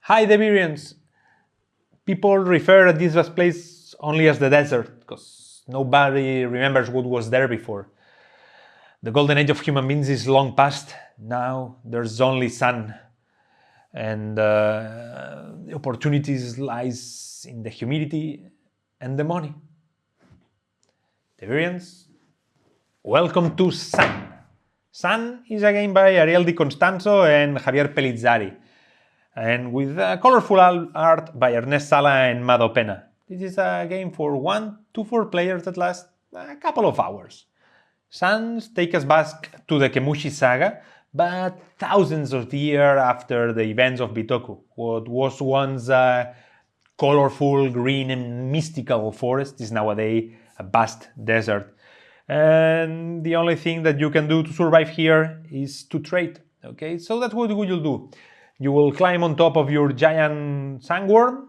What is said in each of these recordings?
Hi, Debirians! People refer this place only as the desert, because nobody remembers what was there before. The golden age of human beings is long past. Now there's only sun. And the opportunities lies in the humidity and the money. Debirians, welcome to Sun. Sun is a game by Ariel Di Constanzo and Javier Pellizzari, and with colorful art by Ernest Sala and Mado Pena. This is a game for 1 to 4 players that lasts a couple of hours. Suns take us back to the Kemushi saga, but thousands of years after the events of Bitoku, what was once a colorful, green and mystical forest is nowadays a vast desert. And the only thing that you can do to survive here is to trade. Okay, so that's what you'll do. You will climb on top of your giant sandworm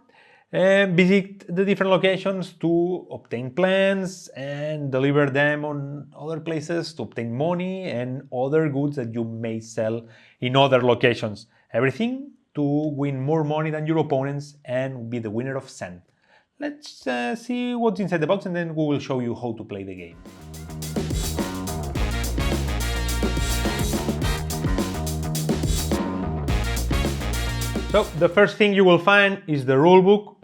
and visit the different locations to obtain plants and deliver them on other places to obtain money and other goods that you may sell in other locations. Everything to win more money than your opponents and be the winner of Sun. Let's see what's inside the box, and then we will show you how to play the game. So the first thing you will find is the rulebook.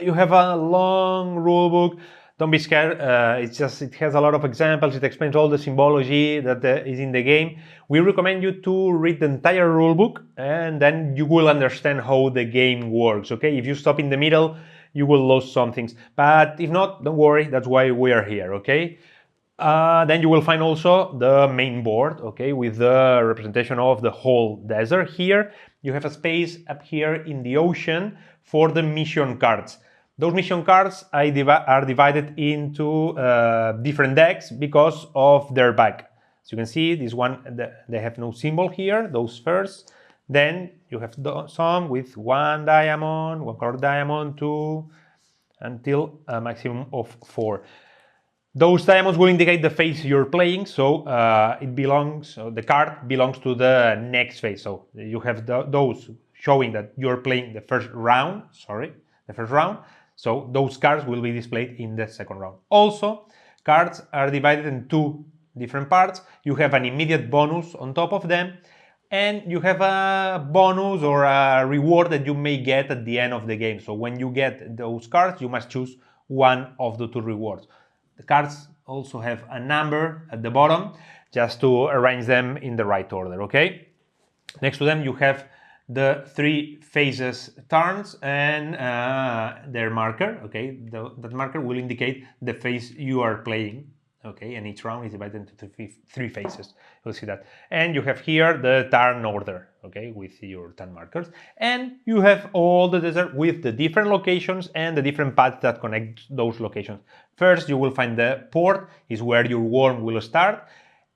You have a long rulebook. Don't be scared. It has a lot of examples. It explains all the symbology that is in the game. We recommend you to read the entire rulebook, and then you will understand how the game works. Okay, if you stop in the middle, you will lose some things. But if not, don't worry. That's why we are here. Okay. Then you will find also the main board, okay, with the representation of the whole desert. Here you have a space up here in the ocean for the mission cards. Those mission cards are divided into different decks because of their back. As you can see, this one, they have no symbol here, those first. Then you have some with 1 diamond, 1 color diamond, 2, until a maximum of 4. Those diamonds will indicate the phase you're playing, so the card belongs to the next phase. So you have those showing that you're playing the first round, so those cards will be displayed in the second round. Also, cards are divided in 2 different parts. You have an immediate bonus on top of them, and you have a bonus or a reward that you may get at the end of the game. So when you get those cards, you must choose one of the 2 rewards. The cards also have a number at the bottom, just to arrange them in the right order, okay? Next to them you have the 3 phases turns and their marker, okay? That marker will indicate the phase you are playing, okay? And each round is divided into 3 phases. You'll see that. And you have here the turn order, okay, with your turn markers. And you have all the desert with the different locations and the different paths that connect those locations. First, you will find the port, is where your worm will start,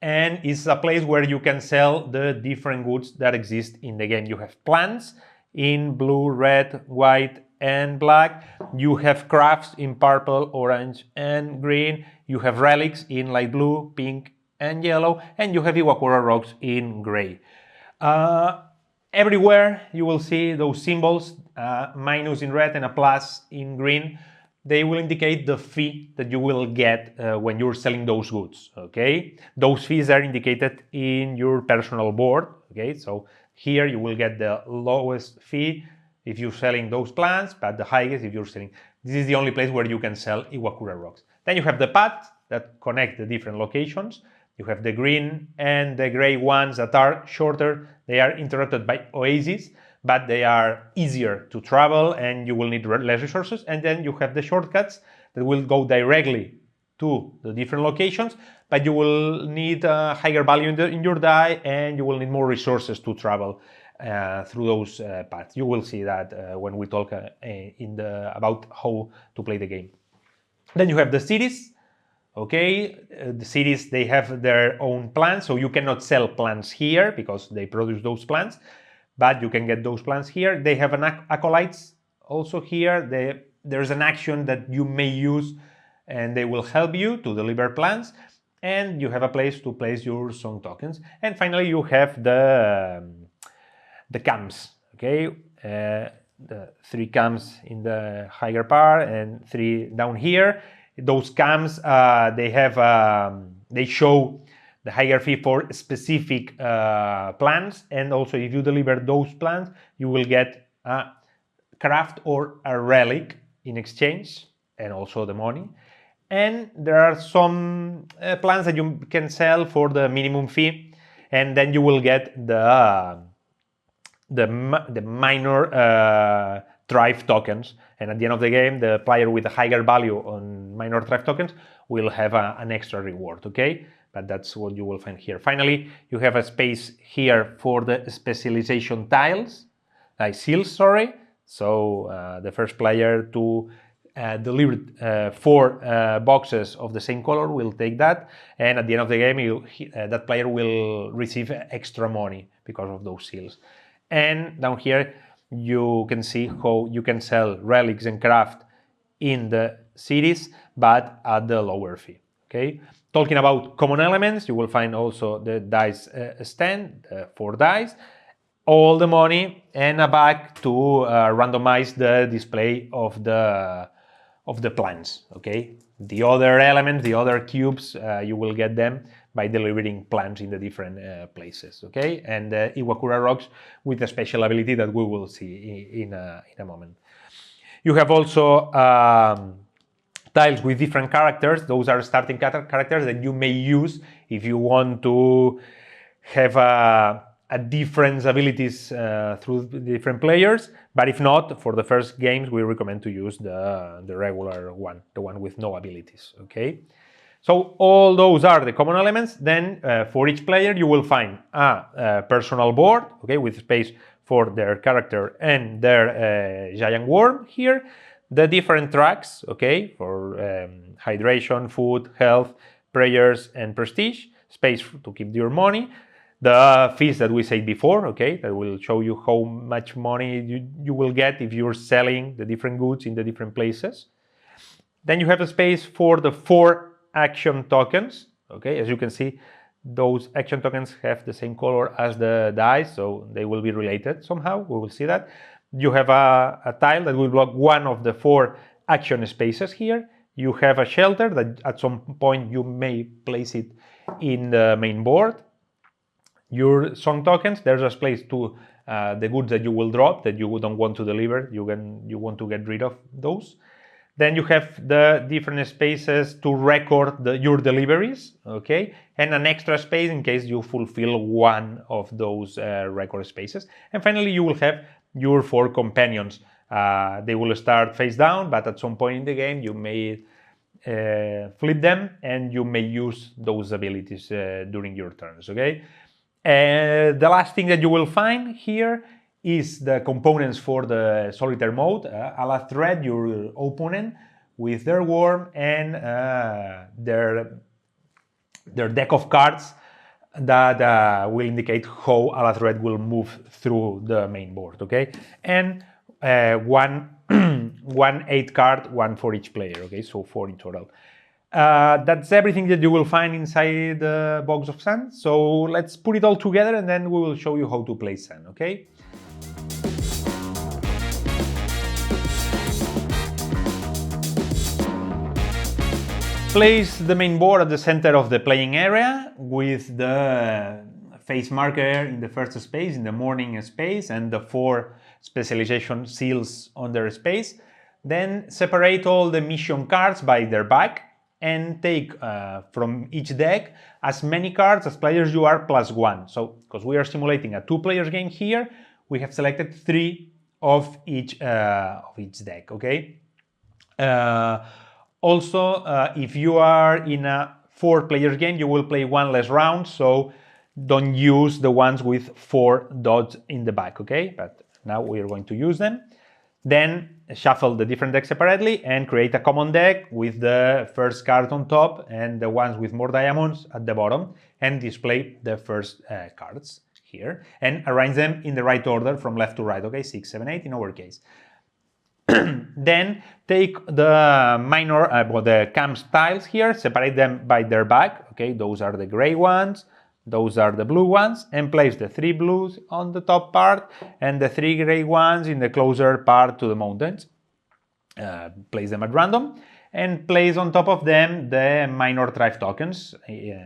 and it's a place where you can sell the different goods that exist in the game. You have plants in blue, red, white, and black. You have crafts in purple, orange, and green. You have relics in light blue, pink, and yellow, and you have Iwakura rocks in gray. Everywhere you will see those symbols, minus in red and a plus in green. They will indicate the fee that you will get when you're selling those goods, okay? Those fees are indicated in your personal board, okay? So here you will get the lowest fee if you're selling those plants, but the highest if you're selling. This is the only place where you can sell Iwakura rocks. Then you have the paths that connect the different locations. You have the green and the gray ones that are shorter. They are interrupted by oases, but they are easier to travel and you will need less resources. And then you have the shortcuts that will go directly to the different locations, but you will need a higher value in your die and you will need more resources to travel through those paths. You will see that when we talk about how to play the game. Then you have the cities. Okay, the cities, they have their own plants, so you cannot sell plants here because they produce those plants, but you can get those plants here. They have an acolytes also here. There's an action that you may use and they will help you to deliver plants, and you have a place to place your song tokens. And finally you have the camps, okay? the 3 cams in the higher part and 3 down here. Those cams, they show the hierarchy for specific plans, and also if you deliver those plans, you will get a craft or a relic in exchange, and also the money. And there are some plans that you can sell for the minimum fee, and then you will get the minor thrive tokens. And at the end of the game, the player with a higher value on minor thrive tokens will have an extra reward, okay? But that's what you will find here. Finally, you have a space here for the specialization tiles, seals, sorry. So the first player to deliver 4 boxes of the same color will take that, and at the end of the game, that player will receive extra money because of those seals. And down here, you can see how you can sell relics and craft in the cities, but at the lower fee, okay? Talking about common elements, you will find also the dice stand, 4 dice, all the money, and a bag to randomize the display of the plans, okay? The other elements, the other cubes, you will get them by delivering plans in the different places, okay? And Iwakura rocks with a special ability that we will see in a moment. You have also tiles with different characters. Those are starting characters that you may use if you want to have a different abilities through the different players. But if not, for the first games, we recommend to use the regular one, the one with no abilities, okay? So all those are the common elements. Then for each player, you will find a personal board, okay, with space for their character and their giant worm here. The different tracks, okay, for hydration, food, health, prayers, and prestige. Space to keep your money. The fees that we said before, okay, that will show you how much money you will get if you're selling the different goods in the different places. Then you have a space for the 4 action tokens, okay. As you can see, those action tokens have the same color as the dice, so they will be related somehow. We will see that. You have a tile that will block one of the 4 action spaces here. You have a shelter that at some point you may place it in the main board. Your song tokens, there's a place to the goods that you will drop that you don't want to deliver. You want to get rid of those. Then you have the different spaces to record your deliveries, okay, and an extra space in case you fulfill one of those record spaces. And finally, you will have your 4 companions. They will start face down, but at some point in the game, you may flip them, and you may use those abilities during your turns, okay? The last thing that you will find here is the components for the solitaire mode. I'll thread your opponent with their worm and their deck of cards that will indicate how Alathred will move through the main board, okay? And one 8 card, 1 for each player, okay? So 4 in total. That's everything that you will find inside the box of sand. So let's put it all together, and then we will show you how to play sand, okay? Place the main board at the center of the playing area with the face marker in the first space, in the morning space, and the 4 specialization seals on their space. Then separate all the mission cards by their back and take from each deck as many cards as players you are +1. So, because we are simulating a 2-player game here, we have selected 3 of each deck, okay? Also, if you are in a 4-player game, you will play 1 less round, so don't use the ones with 4 dots in the back, okay? But now we are going to use them. Then shuffle the different decks separately and create a common deck with the first card on top and the ones with more diamonds at the bottom, and display the first cards here and arrange them in the right order from left to right, okay? 6, 7, 8 in our case. Then take the the cams tiles here, separate them by their back, okay? Those are the gray ones, those are the blue ones, and place the 3 blues on the top part and the 3 gray ones in the closer part to the mountains. Place them at random and place on top of them the minor thrive tokens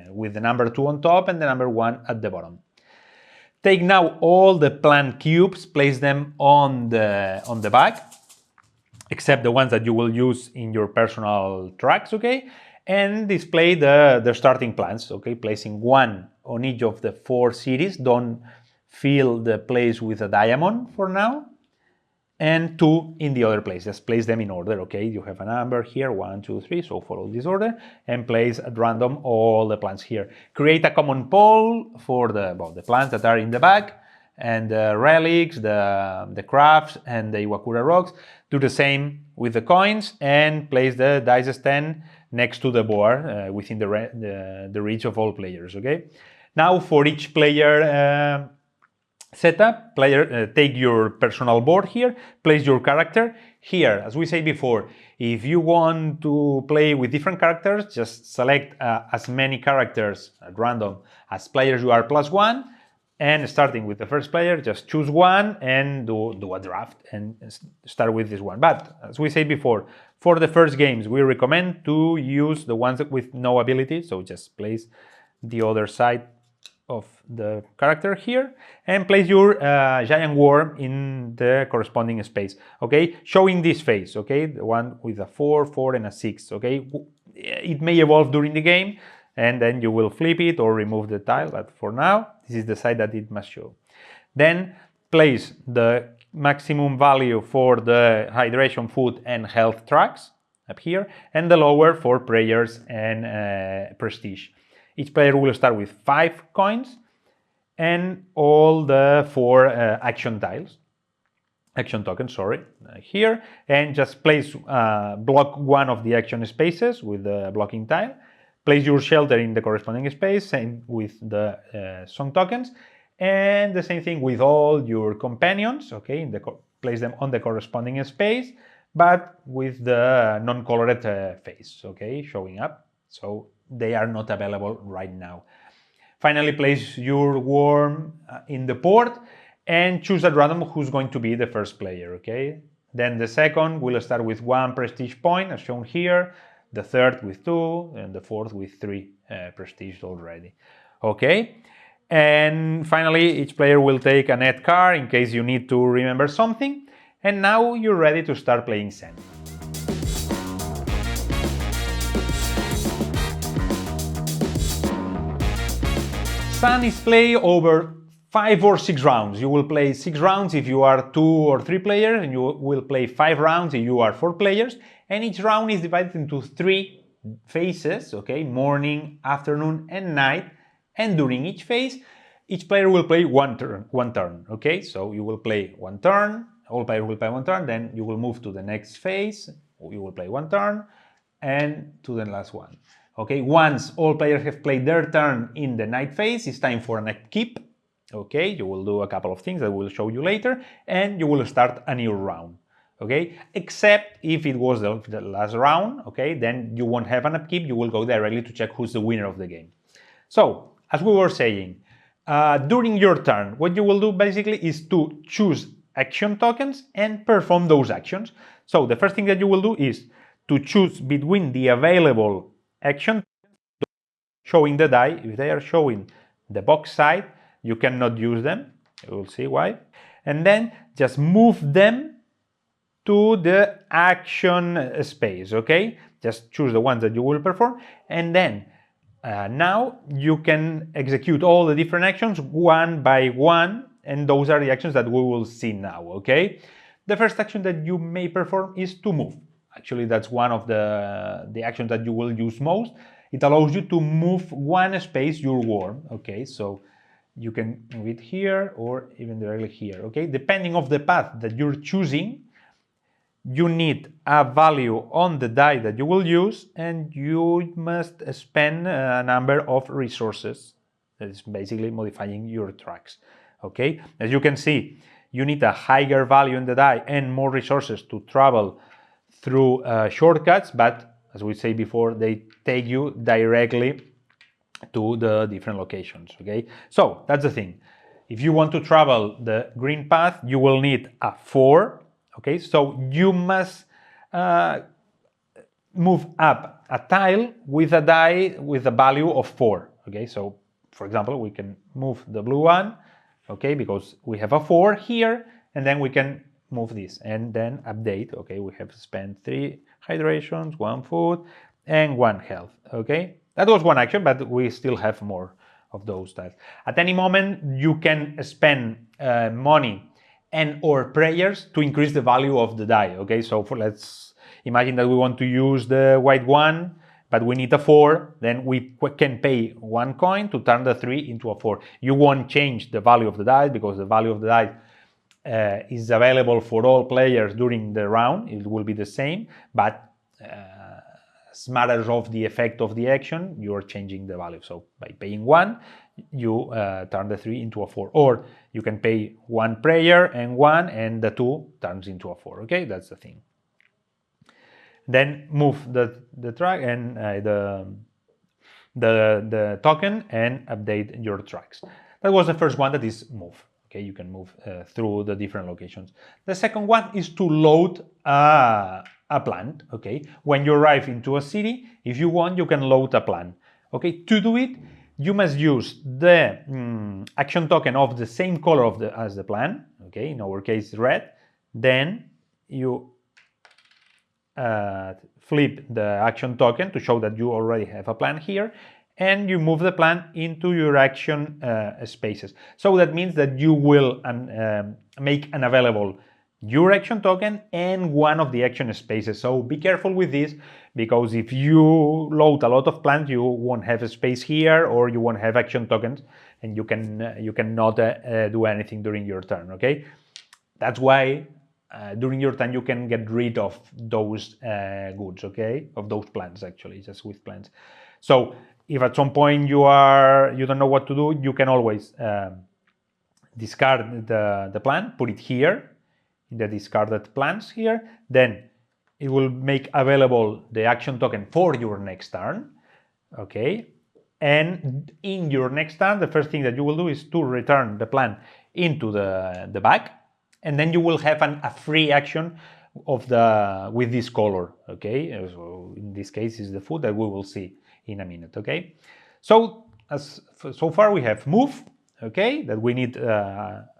with the number 2 on top and the number 1 at the bottom. Take now all the plant cubes, place them on the back, except the ones that you will use in your personal tracks, okay? And display the starting plants, okay? Placing 1 on each of the 4 cities. Don't fill the place with a diamond for now. And 2 in the other place. Just place them in order, okay? You have a number here, 1, 2, 3, so follow this order, and place at random all the plants here. Create a common pole for the plants that are in the back, and the relics, the crafts, and the Iwakura rocks. Do the same with the coins, and place the dice stand next to the board within the reach of all players, okay? Now for each player setup, take your personal board here, place your character here. As we said before, if you want to play with different characters, just select as many characters at random as players you are +1, and starting with the first player, just choose one and do a draft and start with this one. But as we said before, for the first games, we recommend to use the ones with no ability, so just place the other side of the character here and place your giant worm in the corresponding space, okay? Showing this face, okay? The one with a 4, 4, and a 6, okay? It may evolve during the game, and then you will flip it or remove the tile, but for now, this is the side that it must show. Then place the maximum value for the hydration, food, and health tracks up here, and the lower for prayers and prestige. Each player will start with 5 coins and all the 4 action tokens, here, and just place block 1 of the action spaces with the blocking tile. Place your shelter in the corresponding space, same with the song tokens, and the same thing with all your companions, okay? Place them on the corresponding space, but with the non-colored face, okay, showing up. So they are not available right now. Finally, place your worm in the port and choose at random who's going to be the first player, okay? Then the second will start with 1 prestige point, as shown here, the third with 2, and the fourth with 3 prestige already, okay? And finally, each player will take a net card in case you need to remember something. And now you're ready to start playing Zen. Sun is played over 5 or 6 rounds. You will play 6 rounds if you are 2 or 3 players, and you will play 5 rounds if you are 4 players. And each round is divided into 3 phases, okay? Morning, afternoon, and night. And during each phase, each player will play one turn, okay? So you will play 1 turn, all players will play 1 turn, then you will move to the next phase, you will play 1 turn, and to the last one. Okay, once all players have played their turn in the night phase, it's time for an upkeep. Okay, you will do a couple of things that we'll show you later, and you will start a new round. Okay, except if it was the last round, okay, then you won't have an upkeep, you will go directly to check who's the winner of the game. So, as we were saying, during your turn, what you will do basically is to choose action tokens and perform those actions. So, the first thing that you will do is to choose between the available action showing the die. If they are showing the box side, you cannot use them. You will see why. And then just move them to the action space, okay? Just choose the ones that you will perform, and then now you can execute all the different actions one by one, and those are the actions that we will see now, okay? The first action that you may perform is to move. Actually, that's one of the actions that you will use most. It allows you to move 1 space your worm, okay? So you can move it here or even directly here, okay? Depending on the path that you're choosing, you need a value on the die that you will use, and you must spend a number of resources. That is basically modifying your tracks, okay? As you can see, you need a higher value in the die and more resources to travel through shortcuts, but as we say before, they take you directly to the different locations. Okay, so that's the thing. If you want to travel the green path, you will need a 4. Okay, so you must move up a tile with a die with a value of 4. Okay, so for example, we can move the blue one, okay, because we have a 4 here, and then we can move this and then update. Okay, we have spent 3 hydrations, 1 food, and 1 health. Okay, that was 1 action, but we still have more of those tiles. At any moment, you can spend money and or prayers to increase the value of the die. Okay, so let's imagine that we want to use the white one, but we need a 4, then we can pay 1 coin to turn the 3 into a 4. You won't change the value of the die because the value of the die is available for all players during the round. It will be the same, but as matters of the effect of the action, you are changing the value. So by paying 1, you turn the 3 into a 4. Or you can pay 1 prayer and 1, and the 2 turns into a 4. Okay, that's the thing. Then move the track and the token and update your tracks. That was the first one, that is move. Okay, you can move through the different locations. The second one is to load a plant. Okay, when you arrive into a city, if you want, you can load a plant. Okay, to do it, you must use the action token of the same color as the plant. Okay, in our case red. Then you flip the action token to show that you already have a plant here, and you move the plant into your action spaces. So that means that you will make unavailable your action token and one of the action spaces. So be careful with this, because if you load a lot of plants, you won't have a space here, or you won't have action tokens, and you cannot do anything during your turn. Okay, that's why during your turn you can get rid of those goods. Okay, of those plants, actually, just with plants. So if at some point you don't know what to do, you can always discard the plant, put it here in the discarded plants here, then it will make available the action token for your next turn. Okay, and in your next turn, the first thing that you will do is to return the plant into the bag, and then you will have a free action with this color. Okay, so in this case is the food that we will see in a minute. Okay, so so far we have move. Okay, that we need a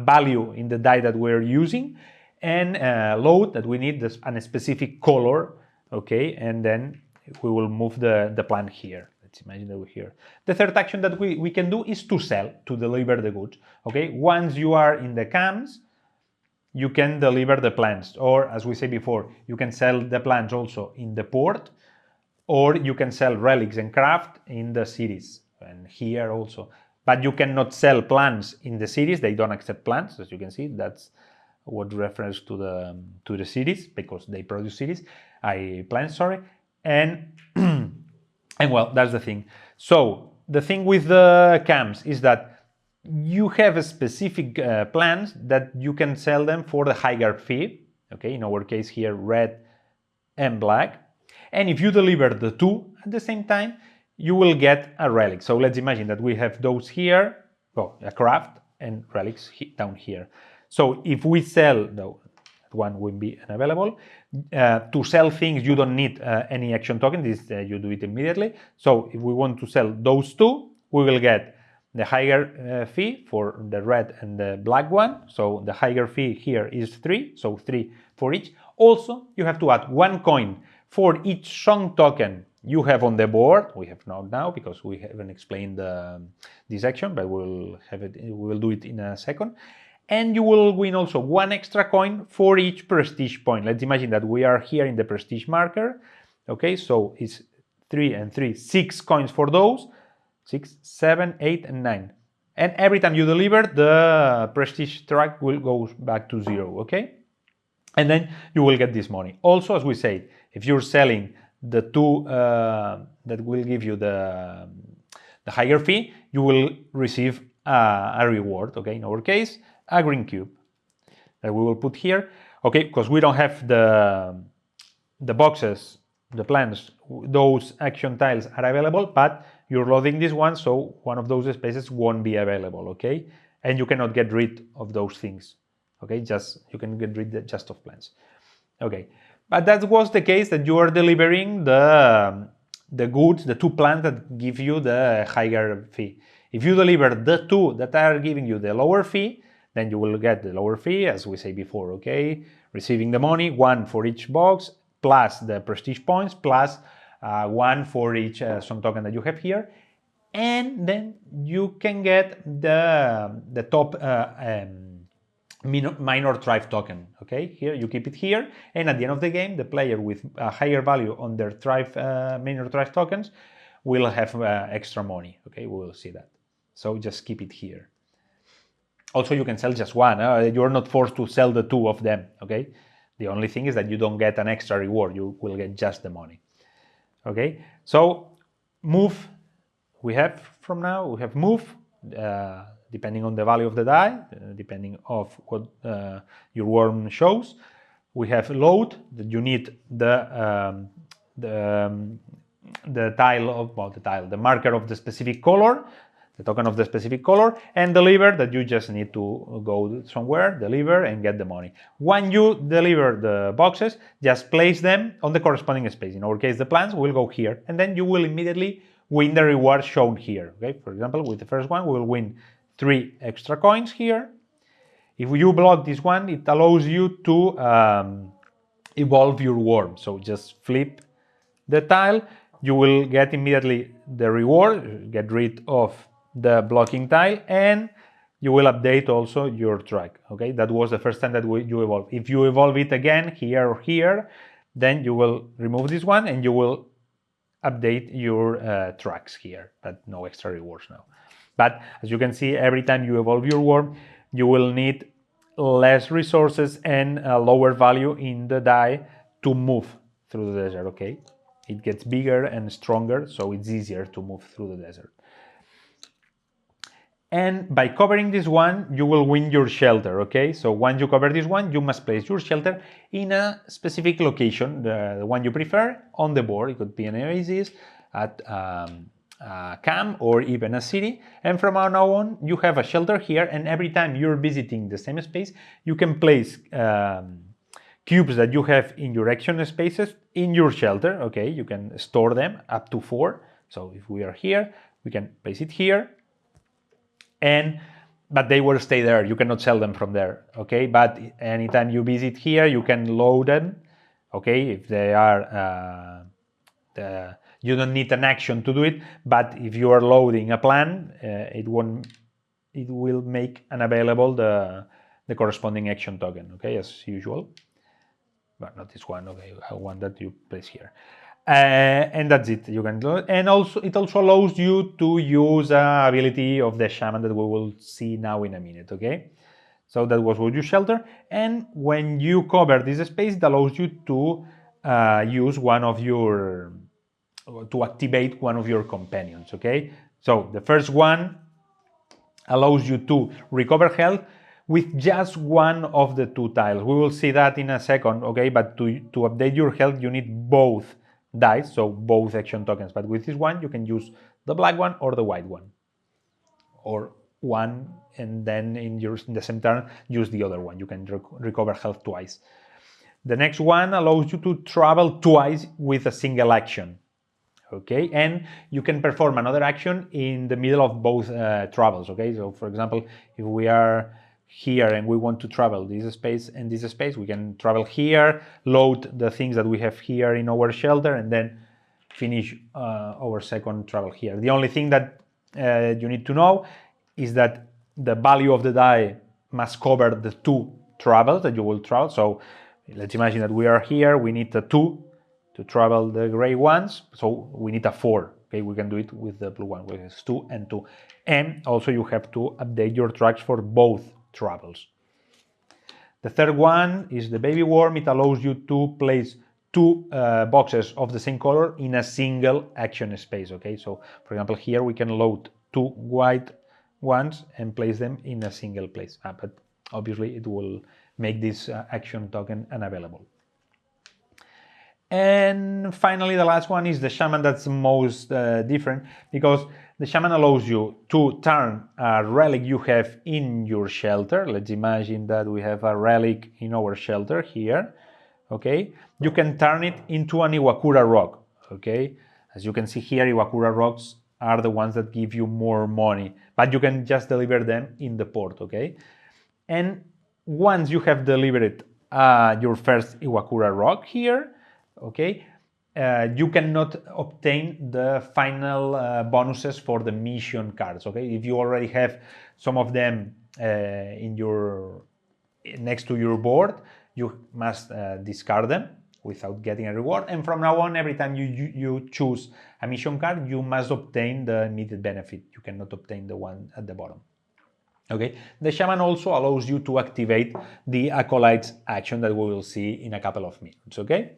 value in the die that we're using, and load, that we need a specific color. Okay, and then we will move the plant here. Let's imagine that we're here. The third action that we can do is to sell, to deliver the goods. Okay, once you are in the camps, you can deliver the plants, or as we said before, you can sell the plants also in the port, or you can sell relics and craft in the cities, and here also. But you cannot sell plants in the cities. They don't accept plants, as you can see. That's what refers to the cities, because they produce cities. Plants, sorry. And and well, that's the thing. So the thing with the camps is that you have a specific plants that you can sell them for the higher fee. Okay, in our case here, red and black. And if you deliver the 2 at the same time, you will get a relic. So let's imagine that we have those here, a craft and relics down here. So if we sell, no, one will be unavailable. To sell things, you don't need any action token. This you do it immediately. So if we want to sell those 2, we will get the higher fee for the red and the black one. So the higher fee here is 3, so 3 for each. Also, you have to add 1 coin for each song token you have on the board. We have not now because we haven't explained this action, but we will do it in a second. And you will win also 1 extra coin for each prestige point. Let's imagine that we are here in the prestige marker. Okay, so it's 3 and 3, 6 coins for those, 6, 7, 8, and 9. And every time you deliver, the prestige track will go back to 0. Okay, and then you will get this money. Also, as we say, if you're selling the 2 that will give you the higher fee, you will receive a reward. Okay, in our case, a green cube that we will put here. Okay, because we don't have the boxes the plans, those action tiles are available, but you're loading this one, so one of those spaces won't be available, okay? And you cannot get rid of those things, okay? Just you can get rid just of plans, okay? But that was the case that you are delivering the goods, the two plans that give you the higher fee. If you deliver the two that are giving you the lower fee, then you will get the lower fee, as we say before, okay? Receiving the money, one for each box, plus the prestige points, plus one for each song token that you have here. And then you can get the top minor thrive token, okay? Here, you keep it here, and at the end of the game, the player with a higher value on their thrive, minor thrive tokens will have extra money, okay? We will see that. So just keep it here. Also, you can sell just one. You're not forced to sell the two of them, okay? The only thing is that you don't get an extra reward. You will get just the money, okay? So move, we have from now, we have move, depending on the value of the die, depending of what your worm shows. We have load, that you need the tile of, well, the marker of the specific color, the token of the specific color, and deliver, that you just need to go somewhere, deliver, and get the money. When you deliver the boxes, just place them on the corresponding space. In our case, the plans will go here, and then you will immediately win the reward shown here. Okay, for example, with the first one, we will win 3 extra coins here. If you block this one, it allows you to evolve your worm. So just flip the tile, you will get immediately the reward, get rid of the blocking tile, and you will update also your track. Okay, that was the first time that you evolve. If you evolve it again here or here, then you will remove this one and you will update your tracks here, but no extra rewards now. But as you can see, every time you evolve your worm, you will need less resources and a lower value in the die to move through the desert, okay? It gets bigger and stronger, so it's easier to move through the desert. And by covering this one, you will win your shelter, okay? So once you cover this one, you must place your shelter in a specific location, the one you prefer, on the board. It could be an oasis, at a camp, or even a city. And from now on, you have a shelter here, and every time you're visiting the same space, you can place cubes that you have in your action spaces in your shelter, okay? You can store them up to 4. So if we are here, we can place it here, but they will stay there. You cannot sell them from there, okay? But anytime you visit here, you can load them, okay? If they are, you don't need an action to do it, but if you are loading a plan, it will make unavailable the corresponding action token, okay, as usual. But not this one, okay, one that you place here. And that's it. You can do it. And also it also allows you to use an ability of the shaman that we will see now in a minute, okay? So that was what you shelter. And when you cover this space, it allows you to use one of your, to activate one of your companions, okay? So the first one allows you to recover health with just one of the 2 tiles. We will see that in a second, okay? But to update your health, you need both dice, so both action tokens. But with this one, you can use the black one or the white one, or one, and then in the same turn, use the other one. You can recover health twice. The next one allows you to travel twice with a single action, okay? And you can perform another action in the middle of both travels, okay? So for example, if we are here and we want to travel this space and this space, we can travel here, load the things that we have here in our shelter, and then finish our second travel here. The only thing that you need to know is that the value of the die must cover the 2 travels that you will travel. So let's imagine that we are here, we need a 2 to travel the gray ones, so we need a 4. Okay, we can do it with the blue one, which is 2 and 2. And also you have to update your tracks for both travels. The third one is the baby worm. It allows you to place 2 boxes of the same color in a single action space, okay? So for example, here we can load 2 white ones and place them in a single place, but obviously it will make this action token unavailable. And finally, the last one is the shaman. That's the most different, because the shaman allows you to turn a relic you have in your shelter. Let's imagine that we have a relic in our shelter here. Okay, you can turn it into an Iwakura rock. Okay, as you can see here, Iwakura rocks are the ones that give you more money, but you can just deliver them in the port. Okay, and once you have delivered your first Iwakura rock here, okay, you cannot obtain the final bonuses for the mission cards. Okay, if you already have some of them next to your board, you must discard them without getting a reward. And from now on, every time you choose a mission card, you must obtain the immediate benefit. You cannot obtain the one at the bottom. Okay, the shaman also allows you to activate the acolytes action that we will see in a couple of minutes. Okay,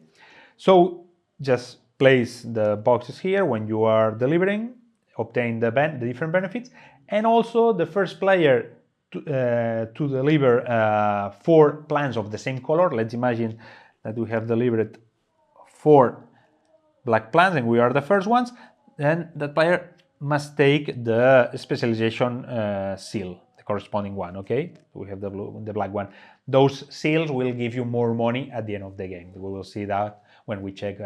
so just place the boxes here when you are delivering, obtain the different benefits, and also the first player to deliver 4 plants of the same color. Let's imagine that we have delivered 4 black plants and we are the first ones. Then the player must take the specialization seal, the corresponding one. Okay, we have the black one. Those seals will give you more money at the end of the game. We will see that when we check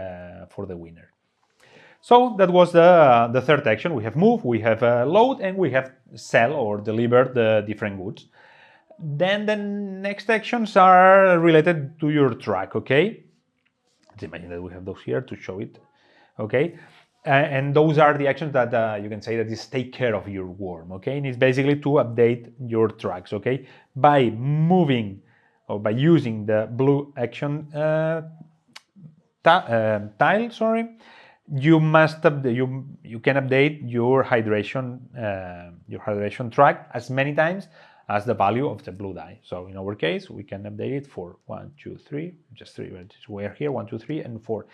for the winner. So that was the third action. We have move, we have load, and we have sell or deliver the different goods. Then the next actions are related to your track. Okay, let's imagine that we have those here to show it. Okay, and those are the actions that you can say that is take care of your worm. Okay, and it's basically to update your tracks. Okay, by moving or by using the blue action tile, sorry, you must you can update your hydration track as many times as the value of the blue die. So in our case, we can update it for 1, 2, 3, just 3. We're here 1, 2, 3, and 4.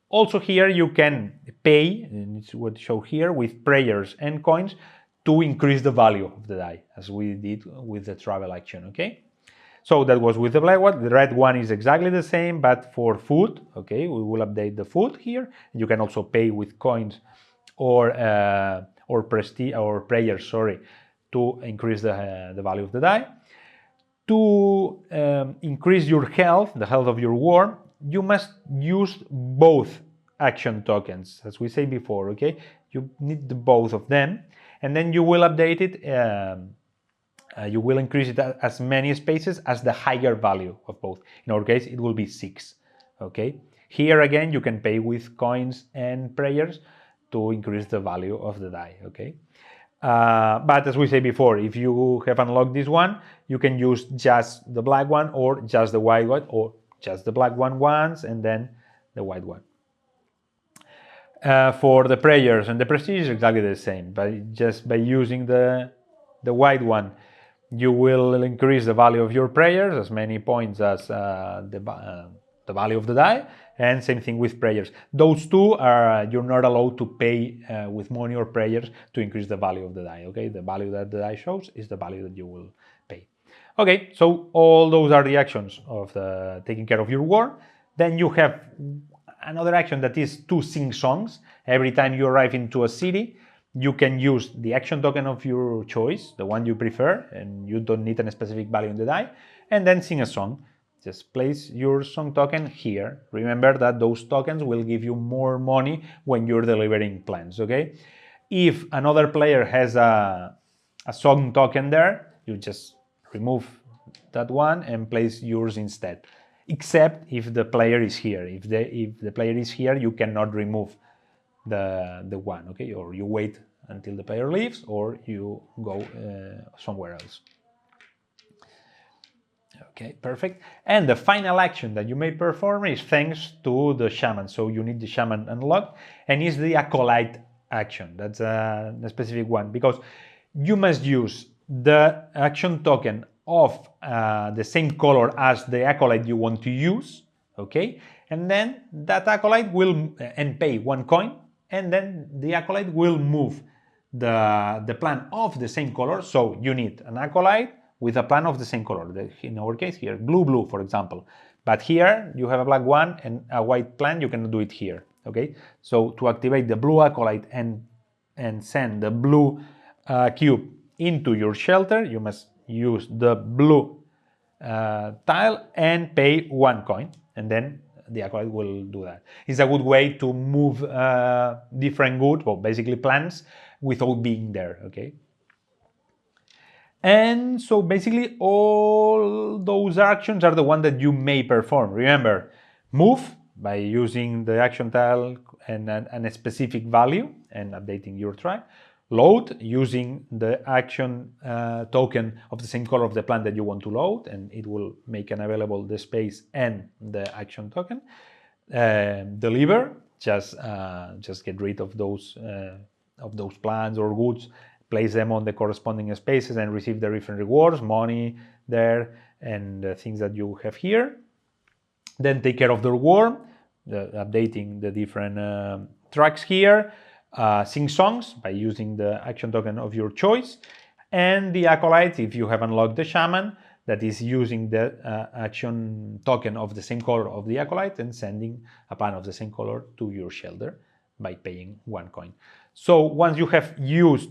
Also here you can pay, and it's what show here, with prayers and coins to increase the value of the die, as we did with the travel action. Okay. So that was with the black one. The red one is exactly the same, but for food. Okay, we will update the food here. You can also pay with coins or prestige or prayers, sorry, to increase the value of the die. To increase your health, the health of your worm, you must use both action tokens, as we say before. Okay, you need both of them, and then you will update it. You will increase it as many spaces as the higher value of both. In our case, it will be 6. Okay. Here again, you can pay with coins and prayers to increase the value of the die. Okay. But as we say before, if you have unlocked this one, you can use just the black one or just the white one, or just the black one once and then the white one. For the prayers and the prestige is exactly the same, but just by using the white one, you will increase the value of your prayers as many points as the value of the die, and same thing with prayers. Those two are you're not allowed to pay with money or prayers to increase the value of the die. Okay, the value that the die shows is the value that you will pay. Okay, so all those are the actions of the taking care of your war. Then you have another action that is to sing songs. Every time you arrive into a city, you can use the action token of your choice, the one you prefer, and you don't need a specific value in the die, and then sing a song. Just place your song token here. Remember that those tokens will give you more money when you're delivering plans, okay? If another player has a song token there, you just remove that one and place yours instead. Except if the player is here. If the player is here, you cannot remove the one, okay? Or you wait until the player leaves, or you go somewhere else. Okay, perfect. And the final action that you may perform is thanks to the shaman. So you need the shaman unlocked, and is the acolyte action. That's a specific one, because you must use the action token of the same color as the acolyte you want to use, okay? And then that acolyte will and pay 1 coin, and then the acolyte will move the plan of the same color. So you need an acolyte with a plan of the same color. In our case here, blue, for example. But here you have a black one and a white plant, you cannot do it here, okay? So to activate the blue acolyte and send the blue cube into your shelter, you must use the blue tile and pay 1 coin, and then the acolyte will do that. It's a good way to move different goods, well, basically plants, without being there, okay? And so basically all those actions are the ones that you may perform. Remember, move by using the action tile and a specific value and updating your track. Load using the action token of the same color of the plant that you want to load, and it will make available the space and the action token. Deliver, just get rid of those plants or goods, place them on the corresponding spaces and receive the different rewards, money there, and the things that you have here. Then take care of the reward, updating the different tracks here. Sing songs by using the action token of your choice. And the acolyte, if you have unlocked the shaman, that is using the action token of the same color of the acolyte and sending a plant of the same color to your shelter by paying 1 coin. So once you have used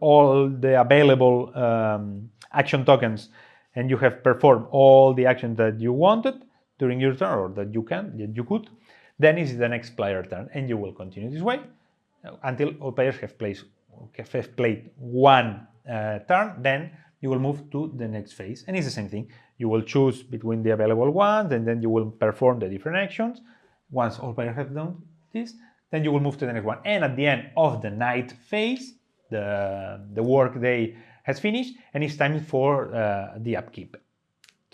all the available action tokens and you have performed all the actions that you wanted during your turn, or that you could, then it's the next player turn, and you will continue this way until all players have played 1 turn. Then you will move to the next phase, and it's the same thing. You will choose between the available ones, and then you will perform the different actions. Once all players have done this, then you will move to the next one. And at the end of the night phase, the work day has finished, and it's time for the upkeep.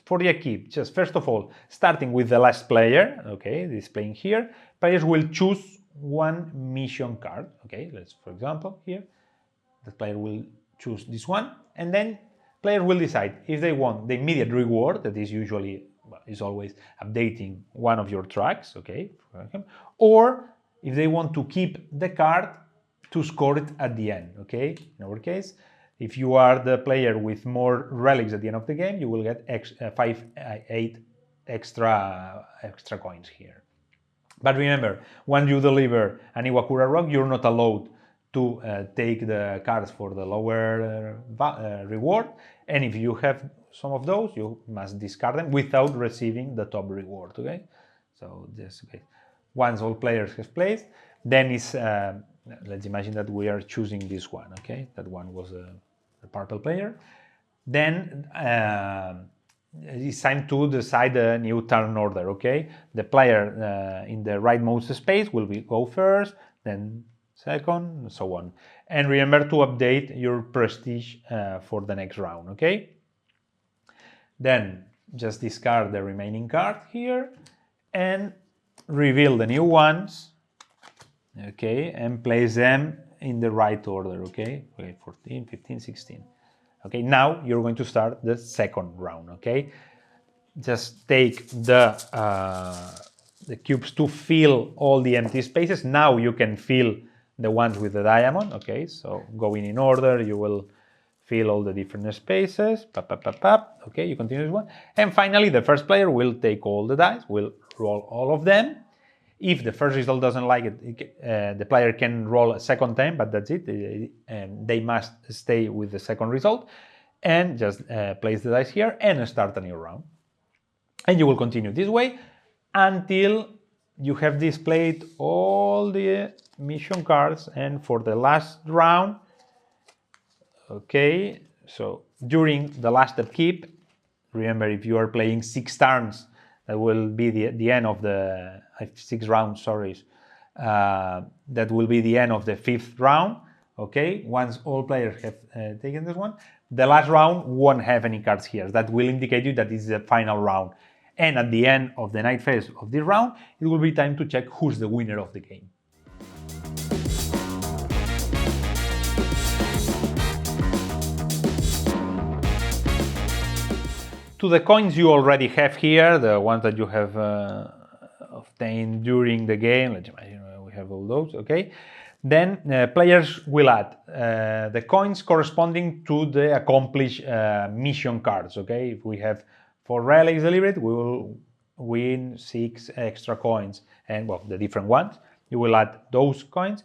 For the upkeep, just first of all, starting with the last player, okay, displaying here, players will choose 1 mission card, okay, let's, for example, here, the player will choose this one, and then players will decide if they want the immediate reward, that is usually, is always updating one of your tracks, okay, or if they want to keep the card to score it at the end, okay, in our case, if you are the player with more relics at the end of the game, you will get 8 extra coins here. But remember, when you deliver an Iwakura Rock, you're not allowed to take the cards for the lower reward, and if you have some of those, you must discard them without receiving the top reward, okay? So this, okay. Once all players have played, then it's, let's imagine that we are choosing this one, okay? That one was the purple player. Then it's time to decide a new turn order, okay? The player in the rightmost space will go first, then second, and so on. And remember to update your prestige for the next round, okay? Then just discard the remaining card here and reveal the new ones, okay? And place them in the right order, okay? Okay, 14, 15, 16. Okay, now you're going to start the second round, okay? Just take the cubes to fill all the empty spaces. Now you can fill the ones with the diamond, okay? So going in order, you will fill all the different spaces, okay, you continue this one. And finally, the first player will take all the dice, will roll all of them. If the first result doesn't like it, the player can roll a second time, but that's it. They must stay with the second result and just place the dice here and start a new round. And you will continue this way until you have displayed all the mission cards. And for the last round, okay, so during the last upkeep, remember if you are playing 6 turns, that will be the end of the 6 rounds, sorry. That will be the end of the 5th round, okay? Once all players have taken this one, the last round won't have any cards here. That will indicate you that this is the final round. And at the end of the night phase of this round, it will be time to check who's the winner of the game. To the coins you already have here, the ones that you have obtained during the game, let's imagine we have all those, okay? Then players will add the coins corresponding to the accomplished mission cards, okay? If we have 4 relics delivered, we will win 6 extra coins, and well, the different ones. You will add those coins.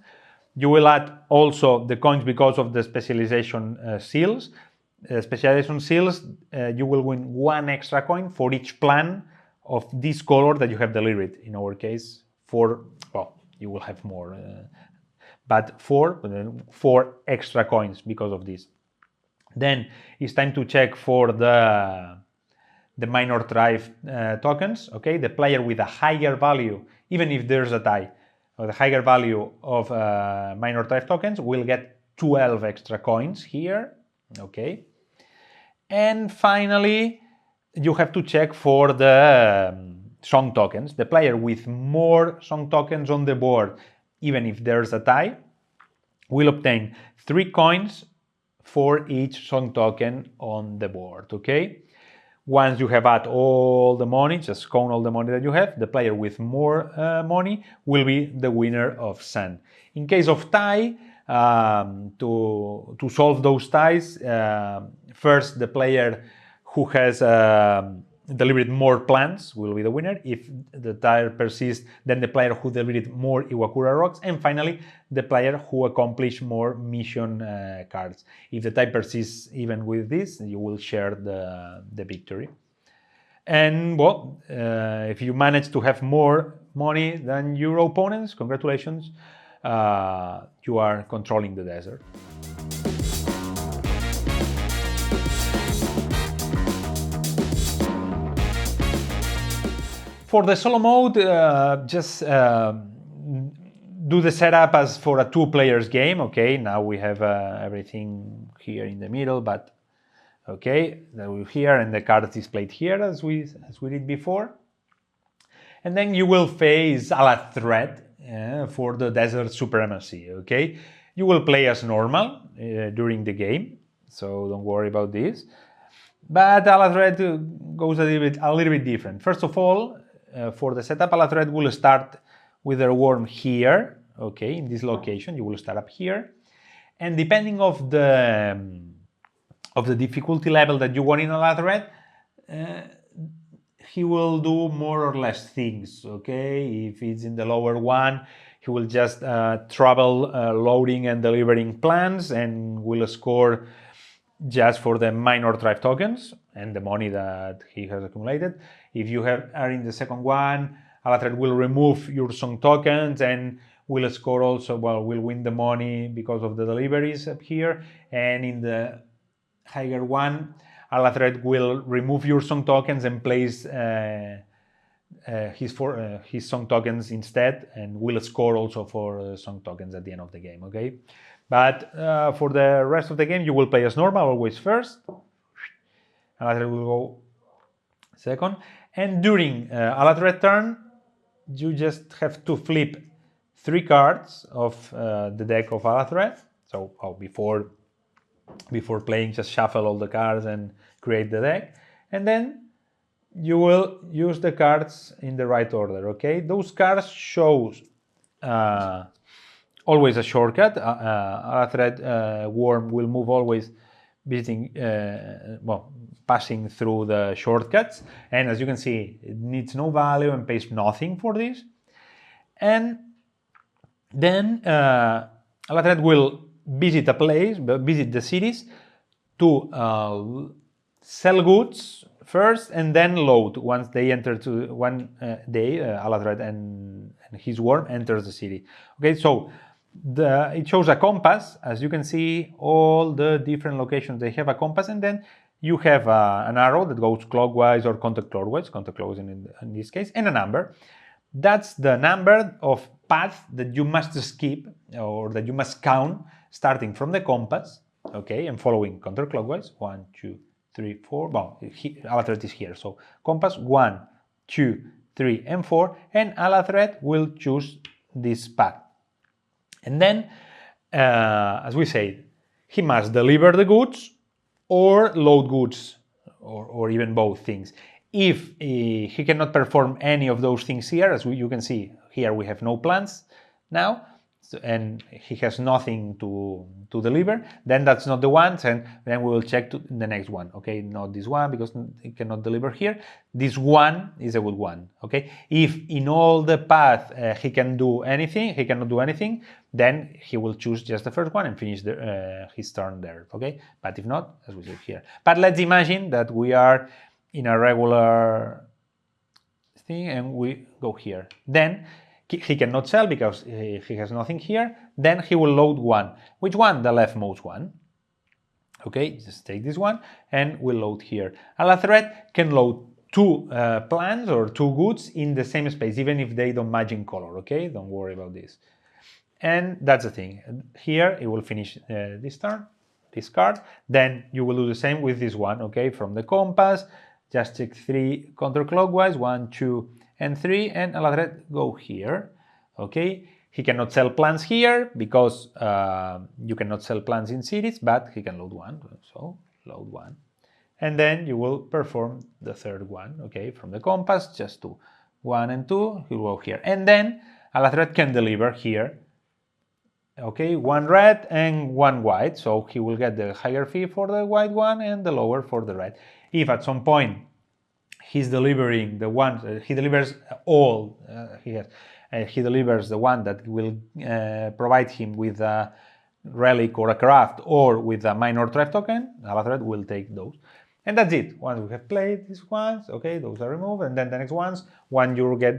You will add also the coins because of the specialization seals. Specialization seals, you will win 1 extra coin for each plan of this color that you have delivered. In our case, 4, well, you will have more, but 4 extra coins because of this. Then it's time to check for the minor thrive tokens. Okay, the player with a higher value, even if there's a tie, or the higher value of minor thrive tokens will get 12 extra coins here. Okay, and finally you have to check for the song tokens. The player with more song tokens on the board, even if there's a tie, will obtain 3 coins for each song token on the board. Okay, once you have had all the money, just count all the money that you have, the player with more money will be the winner of Sun. In case of tie, to solve those ties, first the player who has delivered more plants will be the winner. If the tie persists, then the player who delivered more Iwakura rocks, and finally the player who accomplished more mission cards. If the tie persists even with this, you will share the victory. And well, if you manage to have more money than your opponents, congratulations, you are controlling the desert. For the solo mode, just do the setup as for a 2 players game. Okay, now we have everything here in the middle, but okay, we're here and the card is displayed here as we did before. And then you will face Alathred for the desert supremacy. Okay, you will play as normal during the game, so don't worry about this. But Alathred goes a little bit different. First of all, for the setup, Alathred will start with their worm here, okay, in this location. You will start up here, and depending of the difficulty level that you want in Alathred, he will do more or less things. Okay, if it's in the lower one, he will just travel loading and delivering plans, and will score just for the minor thrive tokens and the money that he has accumulated. If you are in the second one, Alathred will remove your song tokens and will score also, well, will win the money because of the deliveries up here. And in the higher one, Alathred will remove your song tokens and place his song tokens instead, and will score also for song tokens at the end of the game. Okay, but for the rest of the game, you will play as normal, always first. Alathred will go second, and during Alathred turn, you just have to flip 3 cards of the deck of Alathred. So before playing, just shuffle all the cards and create the deck, and then you will use the cards in the right order. Okay, those cards shows always a shortcut. Alathred worm will move always visiting, passing through the shortcuts, and as you can see, it needs no value and pays nothing for this. And then Alathred will visit a place, visit the cities to sell goods first and then load. Once they enter to one day, Alathred and his worm enters the city. Okay, so it shows a compass. As you can see, all the different locations, they have a compass, and then you have an arrow that goes clockwise or counterclockwise in this case, and a number. That's the number of paths that you must skip or that you must count starting from the compass, okay, and following counterclockwise. 1, 2, 3, 4. Well, Alathred is here, so compass 1, 2, 3, and 4, and Alathred will choose this path. And then, as we said, he must deliver the goods or load goods, or even both things. If he cannot perform any of those things here, as you can see, here we have no plans now, and he has nothing to deliver, then that's not the one, and then we will check to the next one. Okay, not this one because he cannot deliver here. This one is a good one. Okay, if in all the path he can do anything, he cannot do anything, then he will choose just the first one and finish his turn there. Okay, but if not, as we see here. But let's imagine that we are in a regular thing and we go here. Then he cannot sell because he has nothing here. Then he will load one. Which one? The leftmost one. Okay, just take this one and we'll load here. Alathread can load two plants or two goods in the same space, even if they don't match in color. Okay, don't worry about this. And that's the thing. Here it will finish this turn, this card. Then you will do the same with this one. Okay, from the compass, just check 3 counterclockwise, 1, 2, and 3, and Alathread go here. Okay, he cannot sell plants here because you cannot sell plants in cities, but he can load one. So load one, and then you will perform the third one. Okay, from the compass, just 2, 1 and 2. He will go here, and then Alathread can deliver here. Okay, 1 red and 1 white, so he will get the higher fee for the white one and the lower for the red. If at some point he's delivering the one, he delivers all, he delivers the one that will provide him with a relic or a craft or with a minor threat token, Alathread will take those. And that's it. Once we have played these ones, okay, those are removed, and then the next ones, when you get,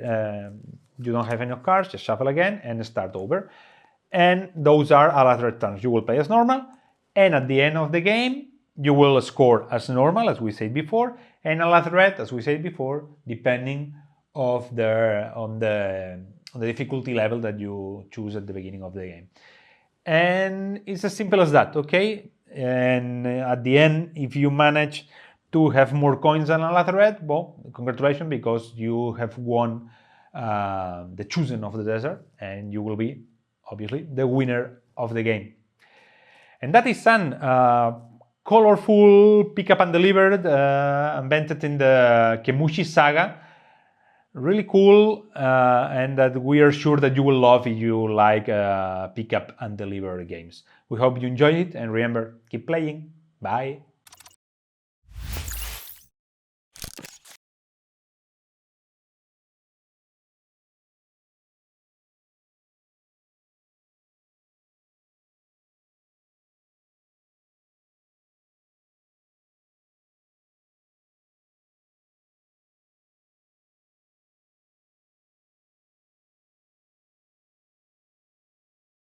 you don't have any cards, just shuffle again and start over. And those are Alathread turns. You will play as normal, and at the end of the game, you will score as normal, as we said before, and Alathread, as we said before, depending on the difficulty level that you choose at the beginning of the game. And it's as simple as that, okay? And at the end, if you manage to have more coins than Alathread, well, congratulations, because you have won the Chosen of the Desert, and you will be obviously the winner of the game. And that is an colorful pick up and delivered invented in the Kemushi saga. Really cool, and that we are sure that you will love if you like pick up and deliver games. We hope you enjoy it, and remember, keep playing. Bye.